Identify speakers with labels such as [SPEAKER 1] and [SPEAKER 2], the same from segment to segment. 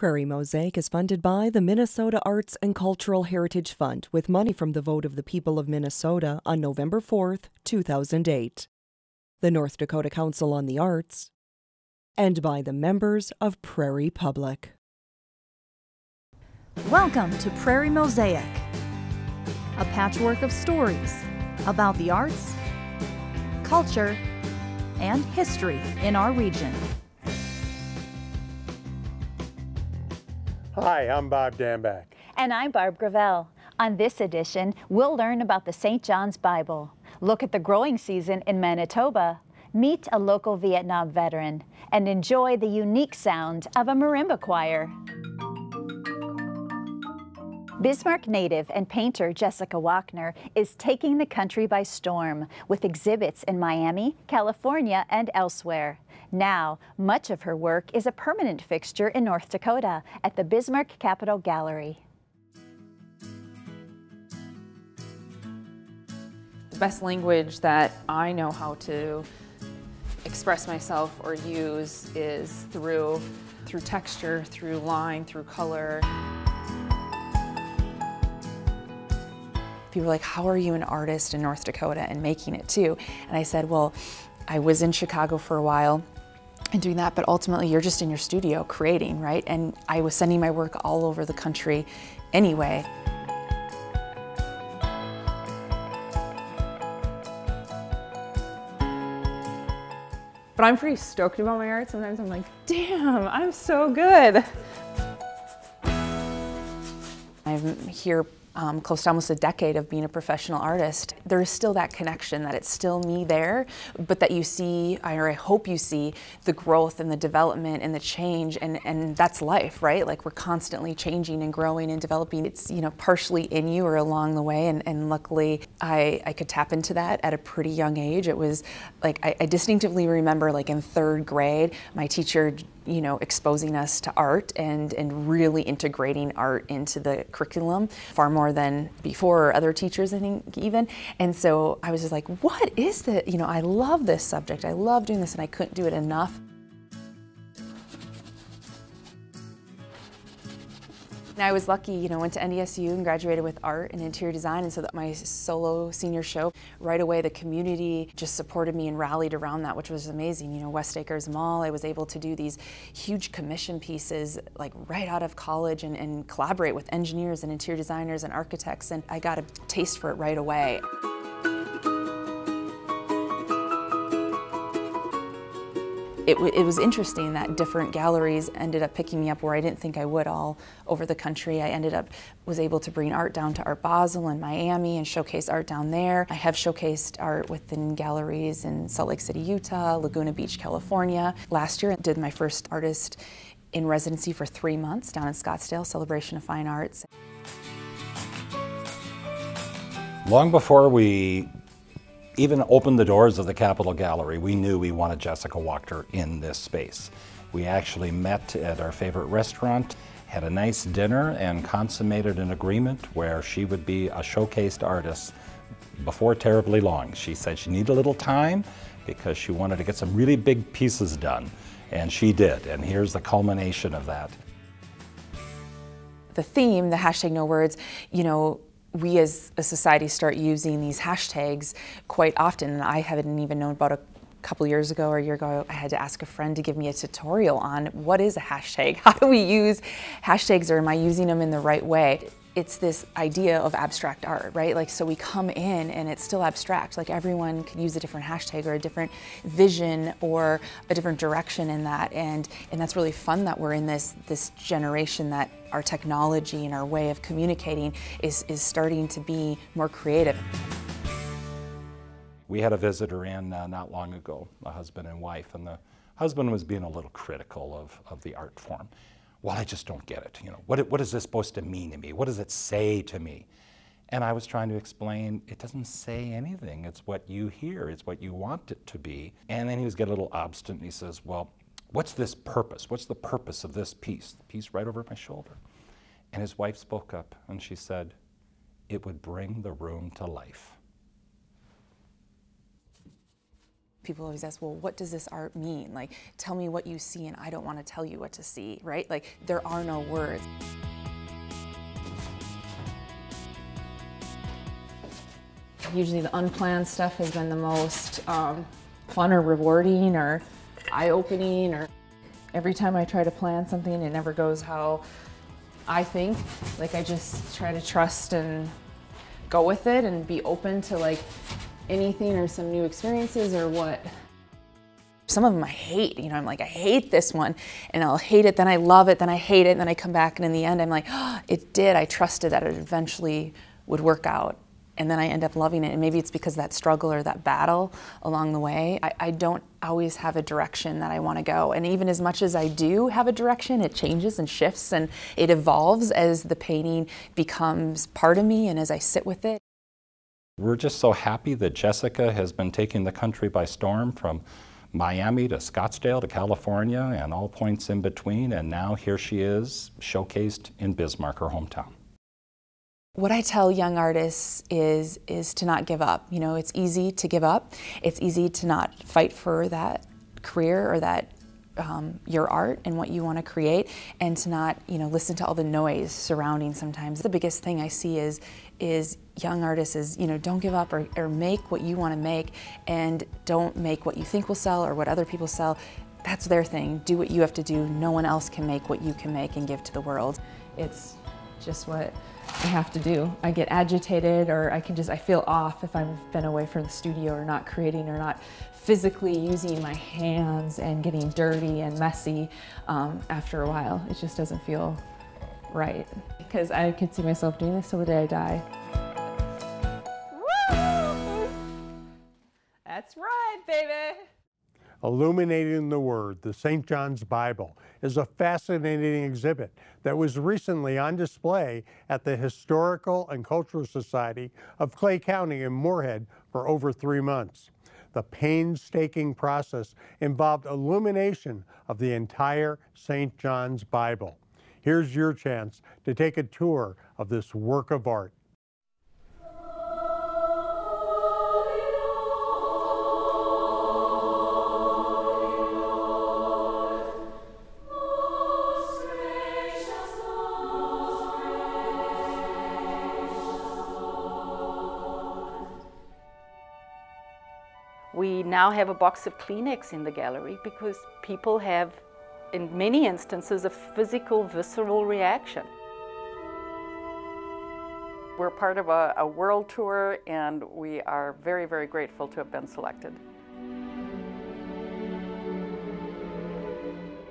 [SPEAKER 1] Prairie Mosaic is funded by the Minnesota Arts and Cultural Heritage Fund with money from the vote of the people of Minnesota on November 4th, 2008, the North Dakota Council on the Arts, and by the members of Prairie Public.
[SPEAKER 2] Welcome to Prairie Mosaic, a patchwork of stories about the arts, culture, and history in our region.
[SPEAKER 3] Hi, I'm Bob Danback.
[SPEAKER 4] And I'm Barb Gravel. On this edition, we'll learn about the St. John's Bible, look at the growing season in Manitoba, meet a local Vietnam veteran, and enjoy the unique sound of a marimba choir. Bismarck native and painter Jessica Wachner is taking the country by storm with exhibits in Miami, California, and elsewhere. Now, much of her work is a permanent fixture in North Dakota at the Bismarck Capitol Gallery.
[SPEAKER 5] The best language that I know how to express myself or use is through texture, through line, through color. People are like, how are you an artist in North Dakota and making it too? And I said, well, I was in Chicago for a while and doing that, but ultimately you're just in your studio creating, right? And I was sending my work all over the country anyway. But I'm pretty stoked about my art. Sometimes I'm like, damn, I'm so good. I'm here close to almost a decade of being a professional artist. There is still that connection, that it's still me there, but that you see, or I hope you see, the growth and the development and the change, and that's life, right? Like we're constantly changing and growing and developing. It's, you know, partially in you or along the way, and luckily I could tap into that at a pretty young age. It was like, I distinctively remember like in third grade, my teacher, you know, exposing us to art and really integrating art into the curriculum far more than before, or other teachers, I think, even. And so I was just like, what is the, you know, I love this subject, I love doing this, and I couldn't do it enough. I was lucky, you know, went to NDSU and graduated with art and interior design, and so that my solo senior show, right away the community just supported me and rallied around that, which was amazing. You know, West Acres Mall, I was able to do these huge commission pieces like right out of college and collaborate with engineers and interior designers and architects, and I got a taste for it right away. It was interesting that different galleries ended up picking me up where I didn't think I would all over the country. I was able to bring art down to Art Basel in Miami and showcase art down there. I have showcased art within galleries in Salt Lake City, Utah, Laguna Beach, California. Last year I did my first artist in residency for 3 months down in Scottsdale, Celebration of Fine Arts.
[SPEAKER 6] Long before we even opened the doors of the Capitol Gallery, we knew we wanted Jessica Wachner in this space. We actually met at our favorite restaurant, had a nice dinner, and consummated an agreement where she would be a showcased artist before terribly long. She said she needed a little time because she wanted to get some really big pieces done, and she did, and here's the culmination of that.
[SPEAKER 5] The theme, the hashtag No Words, you know, we as a society start using these hashtags quite often, and I haven't even known about a couple years ago or a year ago, I had to ask a friend to give me a tutorial on what is a hashtag, how do we use hashtags, or am I using them in the right way? It's this idea of abstract art, right? Like, so we come in and it's still abstract. Like everyone could use a different hashtag or a different vision or a different direction in that. And that's really fun that we're in this generation that our technology and our way of communicating is starting to be more creative.
[SPEAKER 6] We had a visitor in not long ago, a husband and wife, and the husband was being a little critical of the art form. Well, I just don't get it. You know, what is this supposed to mean to me? What does it say to me? And I was trying to explain, it doesn't say anything. It's what you hear. It's what you want it to be. And then he was getting a little obstinate. He says, well, what's this purpose? What's the purpose of this piece? The piece right over my shoulder. And his wife spoke up and she said, it would bring the room to life.
[SPEAKER 5] People always ask, well, what does this art mean? Like, tell me what you see, and I don't want to tell you what to see, right? Like, there are no words. Usually the unplanned stuff has been the most fun or rewarding or eye-opening, or every time I try to plan something, it never goes how I think. Like, I just try to trust and go with it and be open to like anything or some new experiences or what. Some of them I hate, you know, I'm like, I hate this one, and I'll hate it, then I love it, then I hate it, and then I come back, and in the end I'm like, oh, it did, I trusted that it eventually would work out. And then I end up loving it, and maybe it's because of that struggle or that battle along the way. I don't always have a direction that I want to go, and even as much as I do have a direction, it changes and shifts and it evolves as the painting becomes part of me and as I sit with it.
[SPEAKER 6] We're just so happy that Jessica has been taking the country by storm, from Miami to Scottsdale to California and all points in between, and now here she is, showcased in Bismarck, her hometown.
[SPEAKER 5] What I tell young artists is to not give up. You know, it's easy to give up. It's easy to not fight for that career or that your art and what you want to create, and to not, you know, listen to all the noise surrounding sometimes. The biggest thing I see is young artists is, you know, don't give up, or make what you want to make, and don't make what you think will sell or what other people sell. That's their thing. Do what you have to do. No one else can make what you can make and give to the world. It's just what I have to do. I get agitated, or I feel off if I've been away from the studio or not creating or not physically using my hands and getting dirty and messy after a while. It just doesn't feel right, because I could see myself doing this till the day I die. Woo! That's right, baby.
[SPEAKER 3] Illuminating the Word, the St. John's Bible, is a fascinating exhibit that was recently on display at the Historical and Cultural Society of Clay County in Moorhead for over 3 months. The painstaking process involved illumination of the entire St. John's Bible. Here's your chance to take a tour of this work of art.
[SPEAKER 7] We now have a box of Kleenex in the gallery because people have, in many instances, a physical, visceral reaction.
[SPEAKER 8] We're part of a world tour, and we are very, very grateful to have been selected.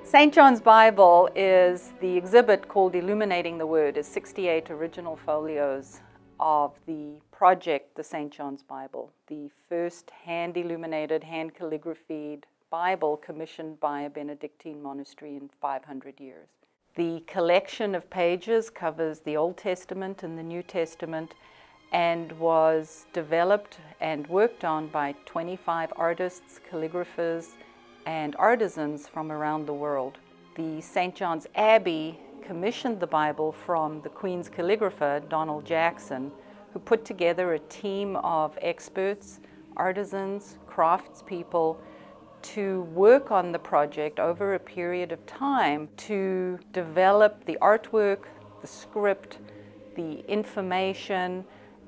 [SPEAKER 7] St. John's Bible is the exhibit called Illuminating the Word. It's 68 original folios of the project, the St. John's Bible, the first hand-illuminated, hand-calligraphied Bible commissioned by a Benedictine monastery in 500 years. The collection of pages covers the Old Testament and the New Testament, and was developed and worked on by 25 artists, calligraphers, and artisans from around the world. The St. John's Abbey commissioned the Bible from the Queen's calligrapher, Donald Jackson, who put together a team of experts, artisans, craftspeople, to work on the project over a period of time to develop the artwork, the script, the information,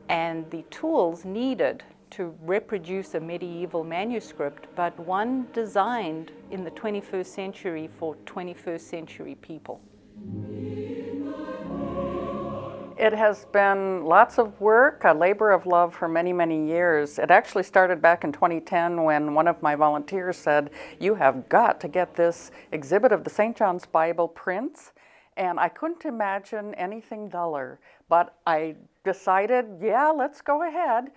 [SPEAKER 7] and the tools needed to reproduce a medieval manuscript, but one designed in the 21st century for 21st century people.
[SPEAKER 8] It has been lots of work, a labor of love for many, many years. It actually started back in 2010 when one of my volunteers said, "You have got to get this exhibit of the St. John's Bible prints." And I couldn't imagine anything duller, but I decided, yeah, let's go ahead.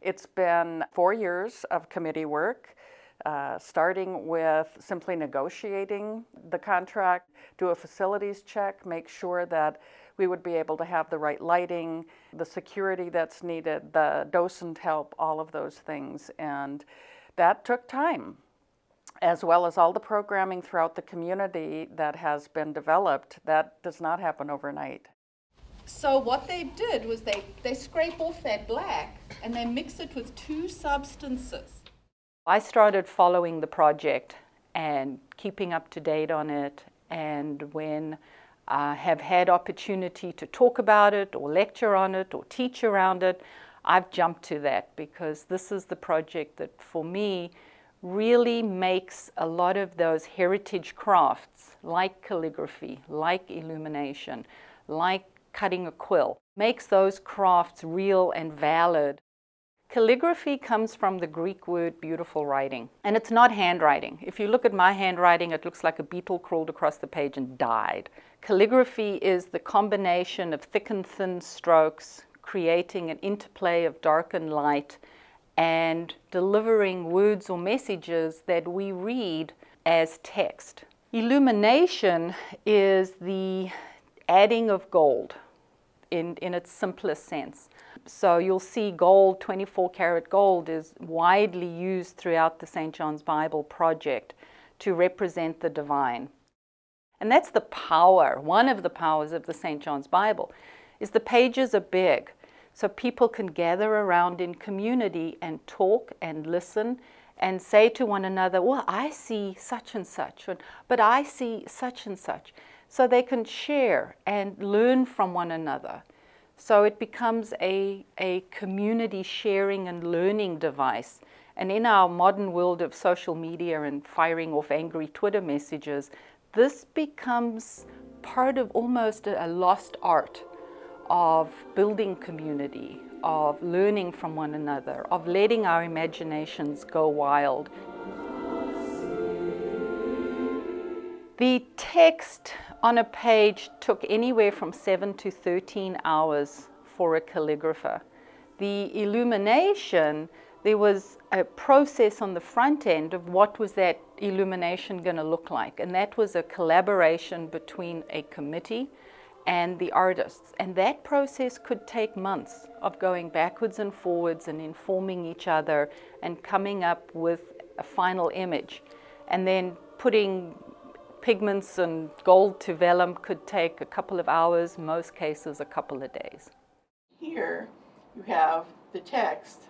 [SPEAKER 8] It's been 4 years of committee work, starting with simply negotiating the contract, do a facilities check, make sure that we would be able to have the right lighting, the security that's needed, the docent help, all of those things. And that took time, as well as all the programming throughout the community that has been developed. That does not happen overnight.
[SPEAKER 9] So what they did was they scrape off that black and they mix it with 2 substances.
[SPEAKER 7] I started following the project and keeping up to date on it, and when I have had opportunity to talk about it or lecture on it or teach around it, I've jumped to that, because this is the project that for me really makes a lot of those heritage crafts like calligraphy, like illumination, like cutting a quill, makes those crafts real and valid. Calligraphy comes from the Greek word beautiful writing, and it's not handwriting. If you look at my handwriting, it looks like a beetle crawled across the page and died. Calligraphy is the combination of thick and thin strokes, creating an interplay of dark and light, and delivering words or messages that we read as text. Illumination is the adding of gold in its simplest sense. So you'll see gold, 24 karat gold, is widely used throughout the St. John's Bible project to represent the divine. And that's the power, one of the powers of the St. John's Bible, is the pages are big. So people can gather around in community and talk and listen and say to one another, well, I see such and such, but I see such and such. So they can share and learn from one another. So it becomes a community sharing and learning device. And in our modern world of social media and firing off angry Twitter messages, this becomes part of almost a lost art of building community, of learning from one another, of letting our imaginations go wild. The text on a page took anywhere from 7 to 13 hours for a calligrapher. The illumination, there was a process on the front end of what was that illumination going to look like, and that was a collaboration between a committee and the artists. And that process could take months of going backwards and forwards and informing each other and coming up with a final image. And then putting pigments and gold to vellum could take a couple of hours, most cases a couple of days.
[SPEAKER 10] Here you have the text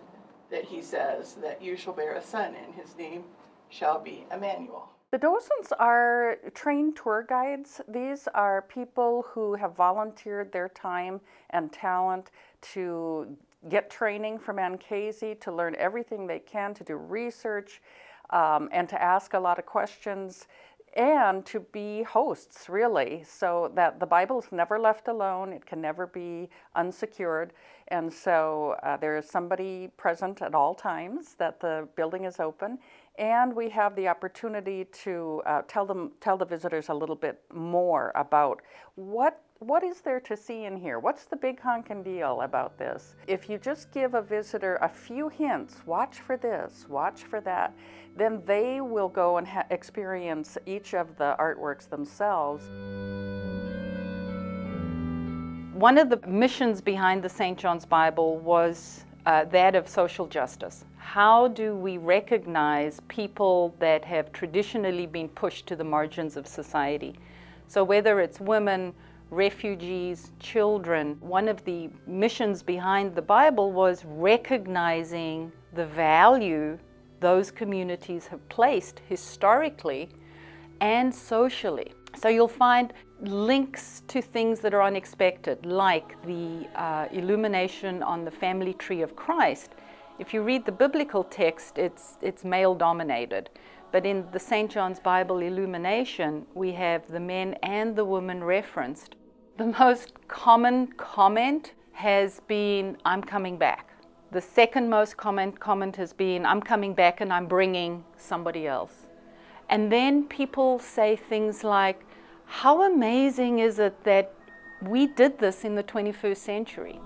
[SPEAKER 10] that he says that you shall bear a son and his name shall be Emmanuel.
[SPEAKER 8] The docents are trained tour guides. These are people who have volunteered their time and talent to get training from Ancasey, to learn everything they can, to do research, and to ask a lot of questions, and to be hosts, really, so that the Bible is never left alone. It can never be unsecured. And so there is somebody present at all times that the building is open. And we have the opportunity to tell the visitors a little bit more about what is there to see in here? What's the big honkin' deal about this? If you just give a visitor a few hints, watch for this, watch for that, then they will go and experience each of the artworks themselves.
[SPEAKER 7] One of the missions behind the St. John's Bible was that of social justice. How do we recognize people that have traditionally been pushed to the margins of society? So whether it's women, refugees, children, one of the missions behind the Bible was recognizing the value those communities have placed historically and socially. So you'll find links to things that are unexpected, like the illumination on the family tree of Christ. If you read the biblical text, it's male-dominated. But in the St. John's Bible illumination, we have the men and the women referenced. The most common comment has been, I'm coming back. The second most common comment has been, I'm coming back and I'm bringing somebody else. And then people say things like, how amazing is it that we did this in the 21st century?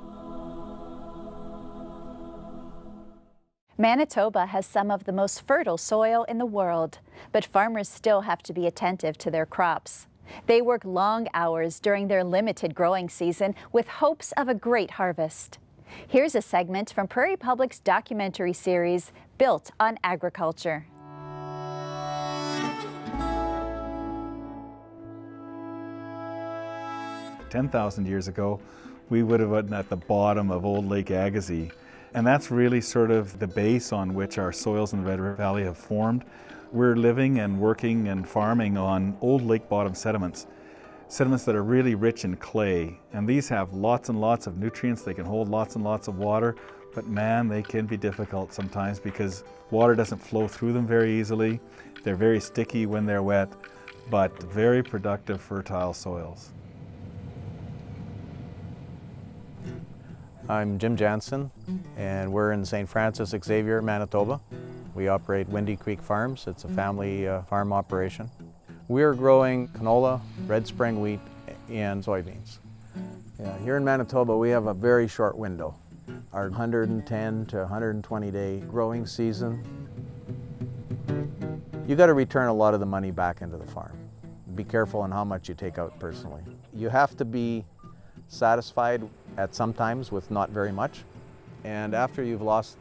[SPEAKER 4] Manitoba has some of the most fertile soil in the world, but farmers still have to be attentive to their crops. They work long hours during their limited growing season with hopes of a great harvest. Here's a segment from Prairie Public's documentary series, Built on Agriculture.
[SPEAKER 11] "10,000 years ago, we would have been at the bottom of Old Lake Agassiz, And that's really sort of the base on which our soils in the Red River Valley have formed. We're living and working and farming on old lake bottom sediments. Sediments that are really rich in clay, and these have lots and lots of nutrients. They can hold lots and lots of water, but man, they can be difficult sometimes because water doesn't flow through them very easily. They're very sticky when they're wet, but very productive, fertile soils.
[SPEAKER 12] I'm Jim Jansen, and we're in St. Francis Xavier, Manitoba. We operate Windy Creek Farms. It's a family farm operation. We're growing canola, red spring wheat, and soybeans. Yeah, here in Manitoba, we have a very short window. Our 110 to 120 day growing season. You got to return a lot of the money back into the farm. Be careful on how much you take out personally. You have to be satisfied at some times with not very much. And after you've lost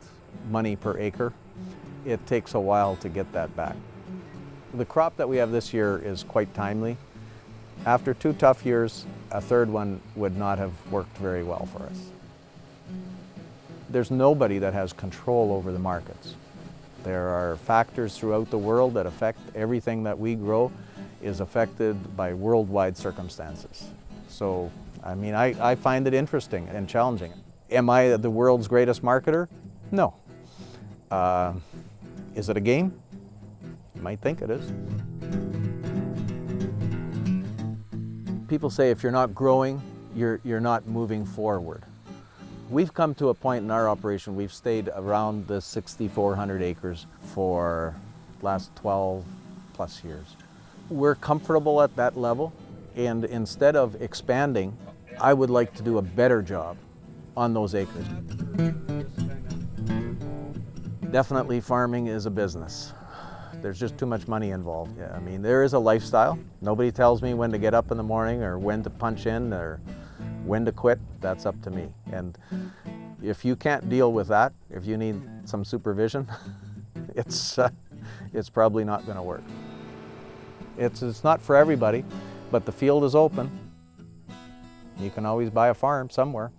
[SPEAKER 12] money per acre, it takes a while to get that back. The crop that we have this year is quite timely. After 2 tough years, a third one would not have worked very well for us. There's nobody that has control over the markets. There are factors throughout the world that affect everything that we grow is affected by worldwide circumstances. So, I mean, I find it interesting and challenging. Am I the world's greatest marketer? No. Is it a game? You might think it is. People say if you're not growing, you're not moving forward. We've come to a point in our operation, we've stayed around the 6,400 acres for the last 12 plus years. We're comfortable at that level, and instead of expanding, I would like to do a better job on those acres. Definitely farming is a business. There's just too much money involved. Yeah, I mean, there is a lifestyle. Nobody tells me when to get up in the morning or when to punch in or when to quit. That's up to me. And if you can't deal with that, if you need some supervision, it's probably not going to work. It's not for everybody, but the field is open. You can always buy a farm somewhere.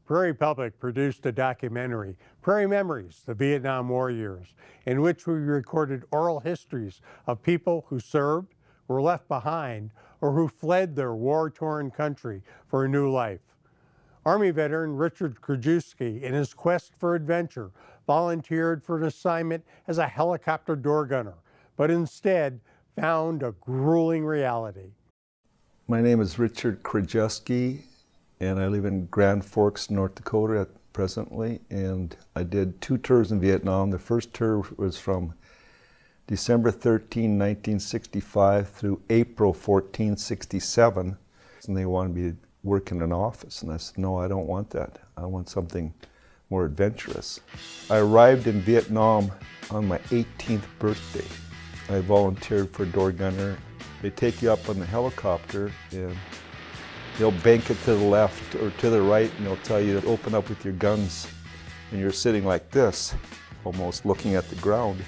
[SPEAKER 3] Prairie Public produced a documentary, Prairie Memories, the Vietnam War Years, in which we recorded oral histories of people who served, were left behind, or who fled their war-torn country for a new life. Army veteran Richard Krajewski, in his quest for adventure, volunteered for an assignment as a helicopter door gunner, but instead found a grueling reality.
[SPEAKER 13] My name is Richard Krajewski, and I live in Grand Forks, North Dakota presently, and I did 2 tours in Vietnam. The first tour was from December 13, 1965 through April 14, 67, and they wanted me to work in an office, and I said, no, I don't want that. I want something more adventurous. I arrived in Vietnam on my 18th birthday. I volunteered for a door gunner. They take you up on the helicopter and they'll bank it to the left or to the right, and they'll tell you to open up with your guns. And you're sitting like this, almost looking at the ground.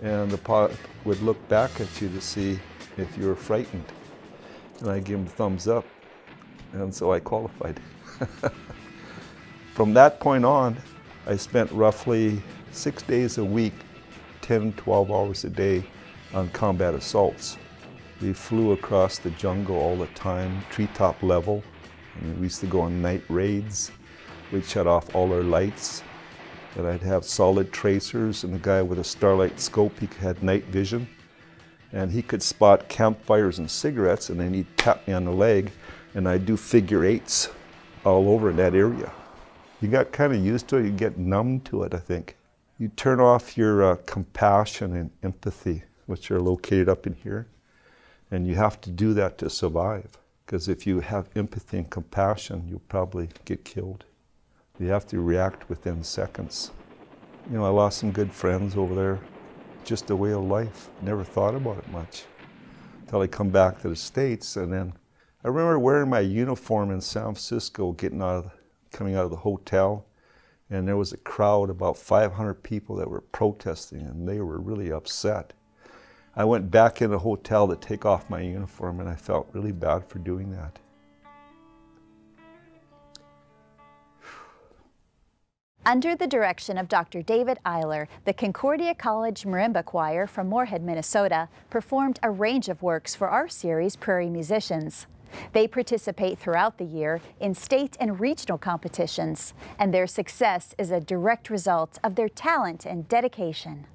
[SPEAKER 13] And the pilot would look back at you to see if you were frightened. And I give him a thumbs up. And so I qualified. From that point on, I spent roughly 6 days a week, 10, 12 hours a day on combat assaults. We flew across the jungle all the time, treetop level. And we used to go on night raids. We'd shut off all our lights. And I'd have solid tracers, and the guy with a starlight scope, he had night vision. And he could spot campfires and cigarettes, and then he'd tap me on the leg, and I'd do figure 8s all over that area. You got kind of used to it, you get numb to it, I think. You turn off your compassion and empathy, which are located up in here. And you have to do that to survive, because if you have empathy and compassion, you'll probably get killed. You have to react within seconds. You know, I lost some good friends over there. Just a way of life. Never thought about it much until I come back to the States. And then I remember wearing my uniform in San Francisco, coming out of the hotel, and there was a crowd, about 500 people that were protesting, and they were really upset. I went back in the hotel to take off my uniform, and I felt really bad for doing that.
[SPEAKER 4] Under the direction of Dr. David Eiler, the Concordia College Marimba Choir from Moorhead, Minnesota, performed a range of works for our series Prairie Musicians. They participate throughout the year in state and regional competitions, and their success is a direct result of their talent and dedication.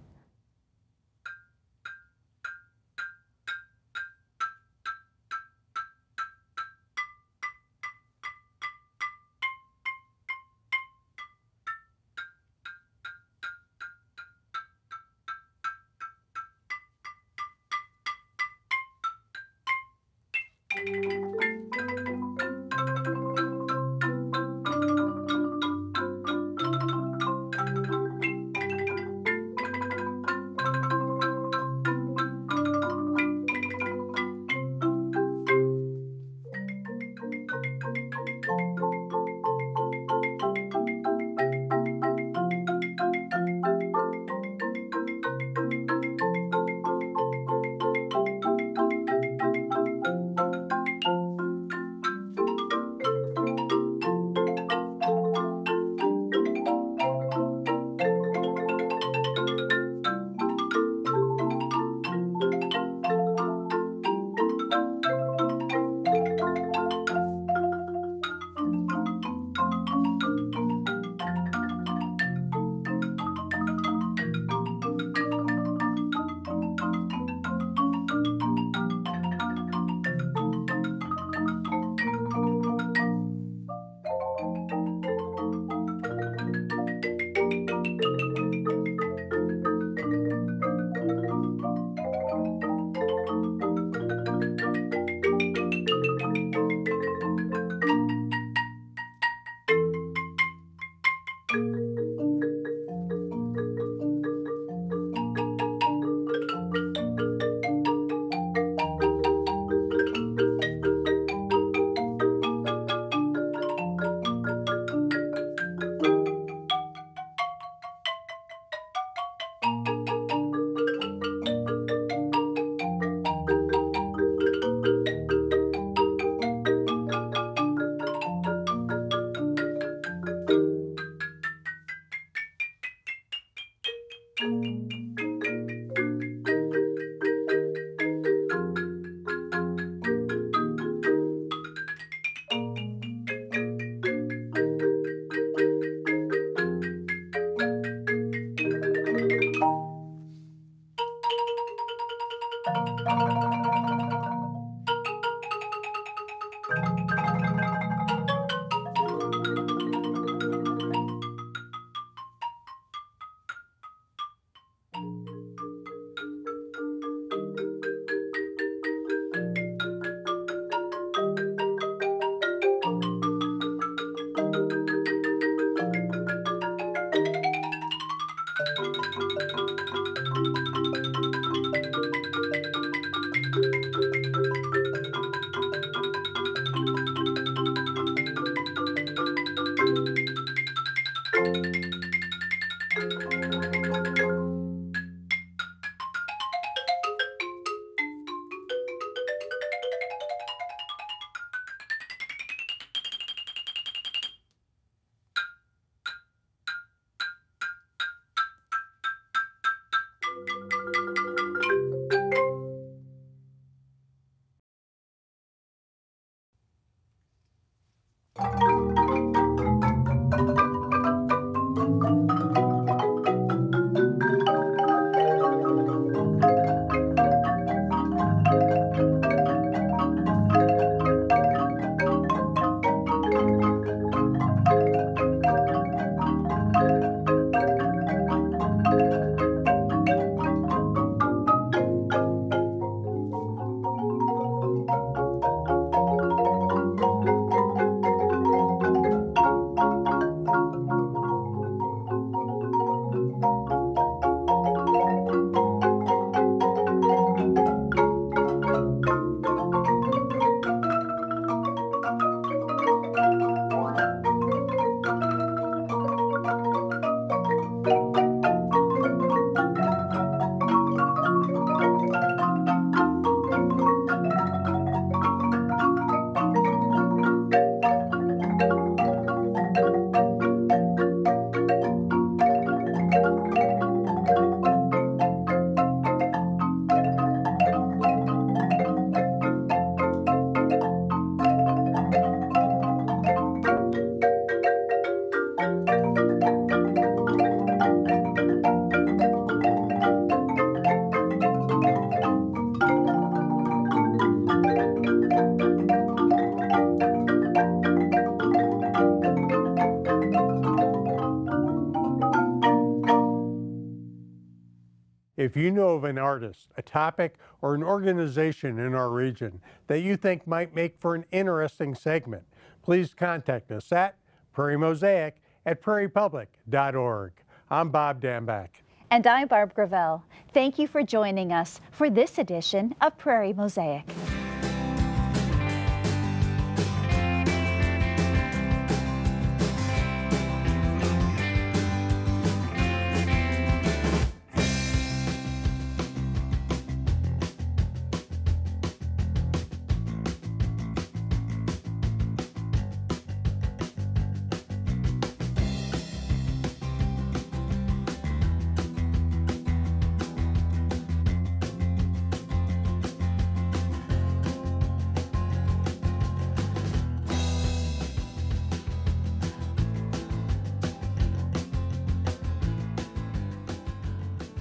[SPEAKER 3] If you know of an artist, a topic, or an organization in our region that you think might make for an interesting segment, please contact us at prairiemosaic@prairiepublic.org. I'm Bob Dambach.
[SPEAKER 4] And I'm Barb Gravel. Thank you for joining us for this edition of Prairie Mosaic.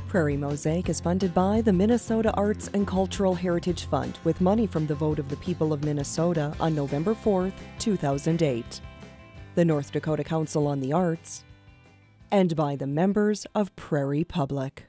[SPEAKER 1] Prairie Mosaic is funded by the Minnesota Arts and Cultural Heritage Fund with money from the vote of the people of Minnesota on November 4th, 2008, the North Dakota Council on the Arts, and by the members of Prairie Public.